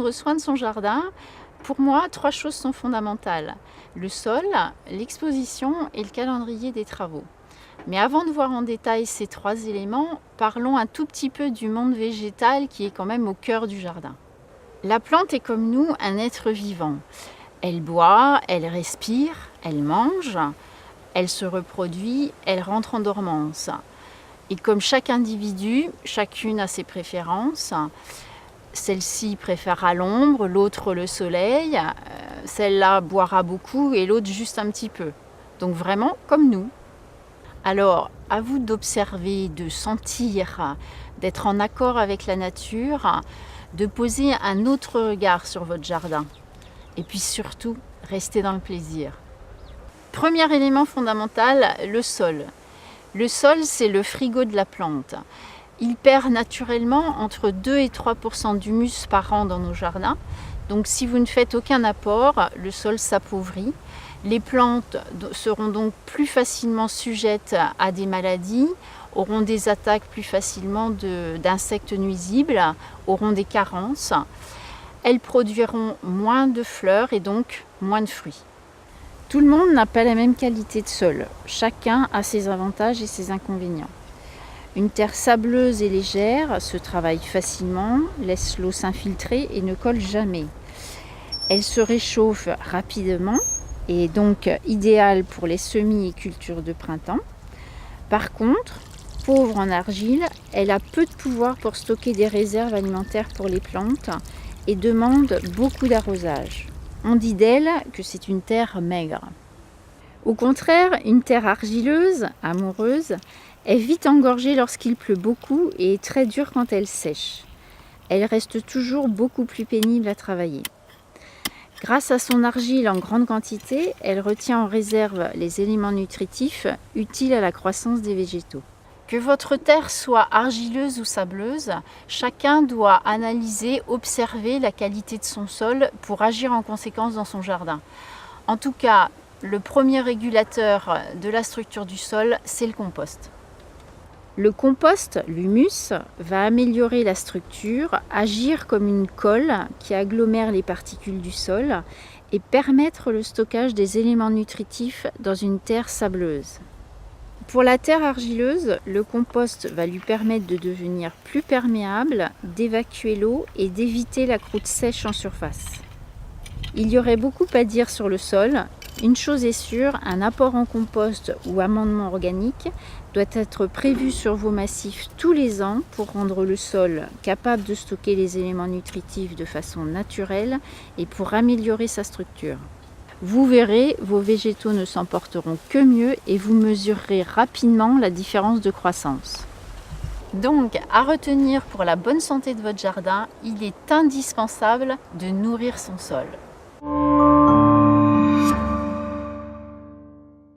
prendre soin de son jardin, pour moi, 3 choses sont fondamentales. Le sol, l'exposition et le calendrier des travaux. Mais avant de voir en détail ces 3 éléments, parlons un tout petit peu du monde végétal qui est quand même au cœur du jardin. La plante est comme nous un être vivant. Elle boit, elle respire, elle mange, elle se reproduit, elle rentre en dormance. Et comme chaque individu, chacune a ses préférences. Celle-ci préférera l'ombre, l'autre le soleil, celle-là boira beaucoup et l'autre juste un petit peu. Donc vraiment comme nous. Alors, à vous d'observer, de sentir, d'être en accord avec la nature, de poser un autre regard sur votre jardin. Et puis surtout, restez dans le plaisir. Premier élément fondamental, le sol. Le sol, c'est le frigo de la plante. Il perd naturellement entre 2 et 3% d'humus par an dans nos jardins. Donc si vous ne faites aucun apport, le sol s'appauvrit. Les plantes seront donc plus facilement sujettes à des maladies, auront des attaques plus facilement d'insectes nuisibles, auront des carences. Elles produiront moins de fleurs et donc moins de fruits. Tout le monde n'a pas la même qualité de sol. Chacun a ses avantages et ses inconvénients. Une terre sableuse et légère se travaille facilement, laisse l'eau s'infiltrer et ne colle jamais. Elle se réchauffe rapidement et est donc idéale pour les semis et cultures de printemps. Par contre, pauvre en argile, elle a peu de pouvoir pour stocker des réserves alimentaires pour les plantes et demande beaucoup d'arrosage. On dit d'elle que c'est une terre maigre. Au contraire, une terre argileuse, amoureuse, est vite engorgée lorsqu'il pleut beaucoup et est très dure quand elle sèche. Elle reste toujours beaucoup plus pénible à travailler. Grâce à son argile en grande quantité, elle retient en réserve les éléments nutritifs utiles à la croissance des végétaux. Que votre terre soit argileuse ou sableuse, chacun doit analyser, observer la qualité de son sol pour agir en conséquence dans son jardin. En tout cas, le premier régulateur de la structure du sol, c'est le compost. Le compost, l'humus, va améliorer la structure, agir comme une colle qui agglomère les particules du sol et permettre le stockage des éléments nutritifs dans une terre sableuse. Pour la terre argileuse, le compost va lui permettre de devenir plus perméable, d'évacuer l'eau et d'éviter la croûte sèche en surface. Il y aurait beaucoup à dire sur le sol. Une chose est sûre, un apport en compost ou amendement organique doit être prévu sur vos massifs tous les ans pour rendre le sol capable de stocker les éléments nutritifs de façon naturelle et pour améliorer sa structure. Vous verrez, vos végétaux ne s'en porteront que mieux et vous mesurerez rapidement la différence de croissance. Donc, à retenir pour la bonne santé de votre jardin, il est indispensable de nourrir son sol.